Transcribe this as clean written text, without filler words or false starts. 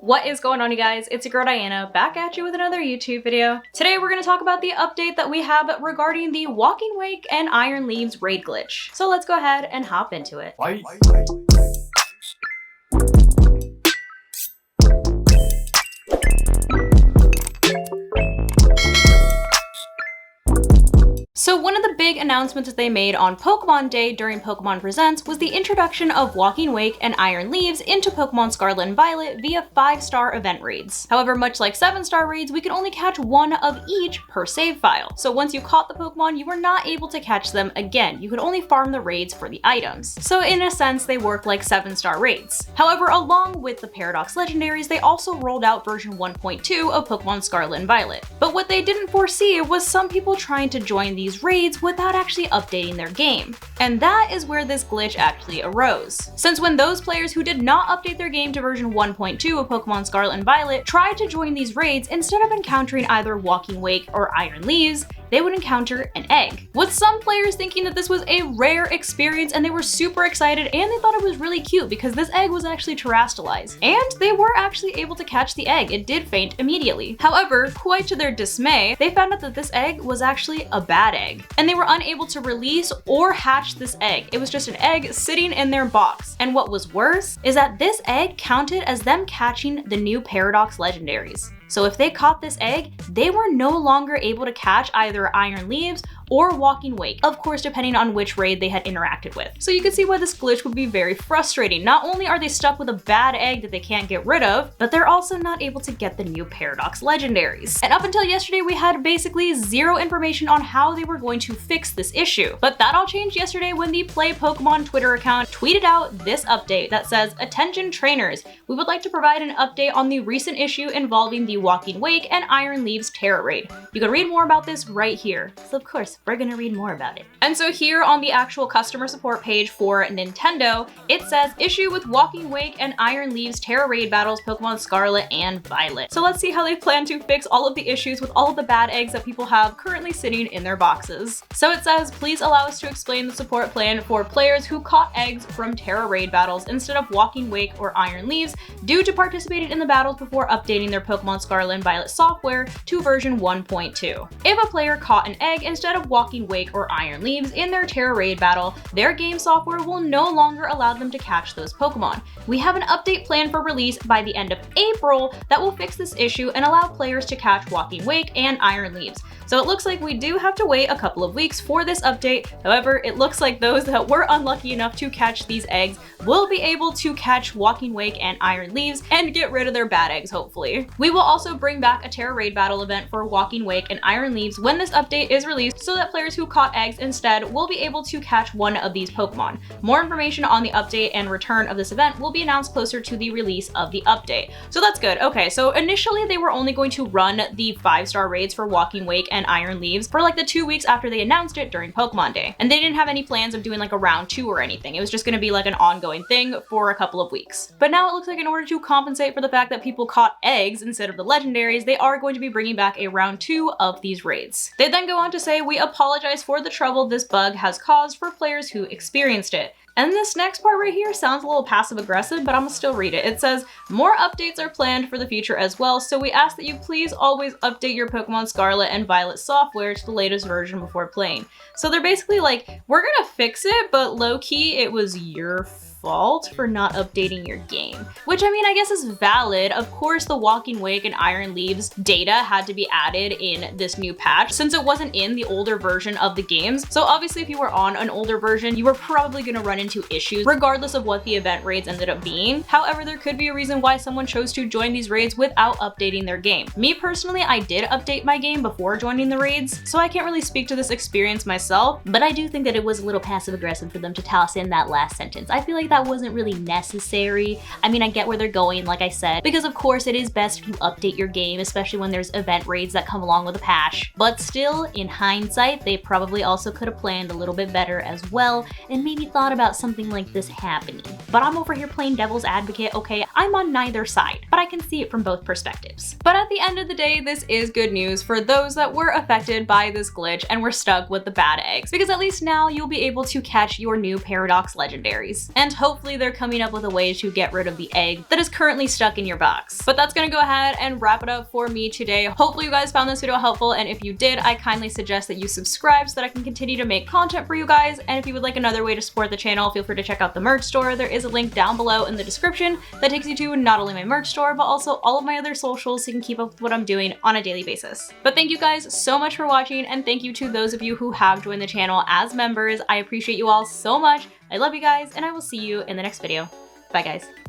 What is going on, you guys? It's your girl Diana, back at you with another YouTube video. Today we're going to talk about the update that we have regarding the Walking Wake and Iron Leaves raid glitch. So let's go ahead and hop into it. So one of the big announcements that they made on Pokemon Day during Pokemon Presents was the introduction of Walking Wake and Iron Leaves into Pokemon Scarlet and Violet via 5-star event raids. However, much like 7-star raids, we could only catch one of each per save file. So once you caught the Pokemon, you were not able to catch them again. You could only farm the raids for the items. So in a sense, they work like 7-star raids. However, along with the Paradox Legendaries, they also rolled out version 1.2 of Pokemon Scarlet and Violet. But what they didn't foresee was some people trying to join these raids without actually updating their game. And that is where this glitch actually arose. Since when those players who did not update their game to version 1.2 of Pokemon Scarlet and Violet tried to join these raids, instead of encountering either Walking Wake or Iron Leaves, they would encounter an egg. With some players thinking that this was a rare experience and they were super excited and they thought it was really cute because this egg was actually terastallized. And they were actually able to catch the egg. It did faint immediately. However, quite to their dismay, they found out that this egg was actually a bad egg. And they were unable to release or hatch this egg. It was just an egg sitting in their box. And what was worse is that this egg counted as them catching the new Paradox Legendaries. So if they caught this egg, they were no longer able to catch either Iron Leaves or Walking Wake, of course depending on which raid they had interacted with. So you can see why this glitch would be very frustrating. Not only are they stuck with a bad egg that they can't get rid of, but they're also not able to get the new Paradox Legendaries. And up until yesterday, we had basically zero information on how they were going to fix this issue. But that all changed yesterday when the Play Pokemon Twitter account tweeted out this update that says, "Attention trainers, we would like to provide an update on the recent issue involving the Walking Wake and Iron Leaves Terra raid. You can read more about this right here." So of course, we're gonna read more about it. And so here on the actual customer support page for Nintendo, it says, "Issue with Walking Wake and Iron Leaves Terra raid battles Pokemon Scarlet and Violet." So let's see how they plan to fix all of the issues with all of the bad eggs that people have currently sitting in their boxes. So it says, "Please allow us to explain the support plan for players who caught eggs from Terra raid battles instead of Walking Wake or Iron Leaves due to participating in the battles before updating their Pokemon Scarlet and Violet software to version 1.2. If a player caught an egg instead of Walking Wake or Iron Leaves in their Terra raid battle, their game software will no longer allow them to catch those Pokemon. We have an update planned for release by the end of April that will fix this issue and allow players to catch Walking Wake and Iron Leaves." So it looks like we do have to wait a couple of weeks for this update. However, it looks like those that were unlucky enough to catch these eggs will be able to catch Walking Wake and Iron Leaves and get rid of their bad eggs, hopefully. We will also bring back a Terra raid battle event for Walking Wake and Iron Leaves when this update is released, so that players who caught eggs instead will be able to catch one of these Pokemon. More information on the update and return of this event will be announced closer to the release of the update. So that's good. Okay, so initially they were only going to run the 5-star raids for Walking Wake and Iron Leaves for like the 2 weeks after they announced it during Pokemon Day. And they didn't have any plans of doing like a round 2 or anything. It was just going to be like an ongoing thing for a couple of weeks. But now it looks like in order to compensate for the fact that people caught eggs instead of the legendaries, they are going to be bringing back a round 2 of these raids. They then go on to say, "We apologize for the trouble this bug has caused for players who experienced it." And this next part right here sounds a little passive aggressive, but I'm gonna still read it. It says, "More updates are planned for the future as well, so we ask that you please always update your Pokemon Scarlet and Violet software to the latest version before playing." So they're basically like, we're gonna fix it, but low-key it was your fault for not updating your game. Which, I mean, I guess is valid. Of course, the Walking Wake and Iron Leaves data had to be added in this new patch since it wasn't in the older version of the games. So obviously if you were on an older version, you were probably gonna run into issues regardless of what the event raids ended up being. However, there could be a reason why someone chose to join these raids without updating their game. Me personally, I did update my game before joining the raids, so I can't really speak to this experience myself, but I do think that it was a little passive aggressive for them to toss in that last sentence. I feel like that wasn't really necessary. I mean, I get where they're going, like I said, because of course it is best if you update your game, especially when there's event raids that come along with a patch. But still, in hindsight, they probably also could have planned a little bit better as well and maybe thought about something like this happening. But I'm over here playing devil's advocate, okay? I'm on neither side, but I can see it from both perspectives. But at the end of the day, this is good news for those that were affected by this glitch and were stuck with the bad eggs, because at least now you'll be able to catch your new Paradox Legendaries. And hopefully they're coming up with a way to get rid of the egg that is currently stuck in your box. But that's gonna go ahead and wrap it up for me today. Hopefully you guys found this video helpful, and if you did, I kindly suggest that you subscribe so that I can continue to make content for you guys. And if you would like another way to support the channel, feel free to check out the merch store. There is a link down below in the description that takes you to not only my merch store, but also all of my other socials so you can keep up with what I'm doing on a daily basis. But thank you guys so much for watching, and thank you to those of you who have joined the channel as members. I appreciate you all so much. I love you guys, and I will see you in the next video. Bye guys.